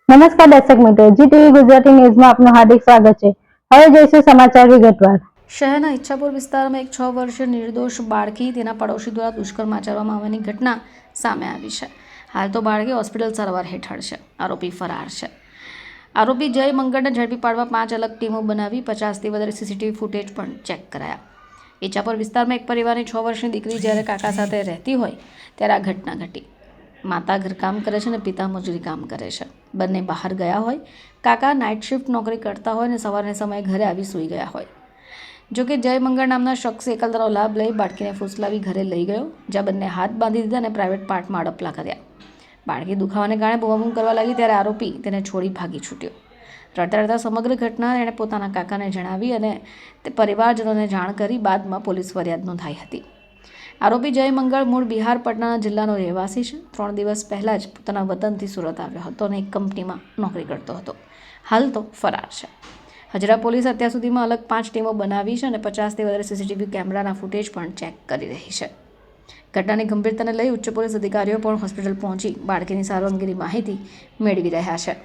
નમસ્કાર દર્શક મિત્રો, જીટીવી ગુજરાતી ન્યૂઝમાં આપનું હાર્દિક સ્વાગત છે। હવે જોઈશું સમાચાર વિગતવાર। શહેરના ઈચ્છાપુર વિસ્તારમાં એક 6 વર્ષીય નિર્દોષ બાળકી તેના પડોશી દ્વારા દુષ્કર્મ આચરવામાં આવવાની ઘટના સામે આવી છે। હાલ તો બાળકી હોસ્પિટલ સારવાર હેઠળ છે। આરોપી ફરાર છે। આરોપી જય મંગળને ઝડપી પાડવા 5 અલગ ટીમો બનાવી 50થી વધારે સીસીટીવી ફૂટેજ પણ ચેક કરાયા। ઈચ્છાપુર વિસ્તારમાં એક પરિવારની 6 વર્ષની દીકરી જ્યારે કાકા સાથે રહેતી હોય ત્યારે આ ઘટના ઘટી। માતા ઘરકામ કરે છે અને પિતા મજૂરી કામ કરે છે। બંને બહાર ગયા હોય। કાકા નાઇટ શિફ્ટ નોકરી કરતા હોય અને સવારના સમયે ઘરે આવી સૂઈ ગયા હોય। જોકે જય મંગળ નામના શખ્સે એકલતાનો લાભ લઈ બાળકીને ફૂસલાવી ઘરે લઈ ગયો, જ્યાં બંને હાથ બાંધી દીધા અને પ્રાઇવેટ પાર્ટમાં અડપલા કર્યા। બાળકી દુખાવાને કારણે બૂમાબૂમ કરવા લાગી ત્યારે આરોપી તેને છોડી ભાગી છૂટ્યો। રડતા રડતા સમગ્ર ઘટના તેણે પોતાના કાકાને જણાવી અને તે પરિવારજનોને જાણ કરી બાદમાં પોલીસ ફરિયાદ નોંધાઈ હતી। આરોપી જય મંગળ મૂળ બિહાર પટના જિલ્લાનો રહેવાસી છે। 3 દિવસ પહેલાં જ પોતાના વતનથી સુરત આવ્યો હતો અને એક કંપનીમાં નોકરી કરતો હતો। હાલ તો ફરાર છે। હજરા પોલીસ અત્યાર સુધીમાં અલગ 5 ટીમો બનાવી છે અને 50થી વધારે સીસીટીવી કેમેરાના ફૂટેજ પણ ચેક કરી રહી છે। ઘટનાની ગંભીરતાને લઈ ઉચ્ચ પોલીસ અધિકારીઓ પણ હોસ્પિટલ પહોંચી બાળકીની સારવાર અંગેની માહિતી મેળવી રહ્યા છે।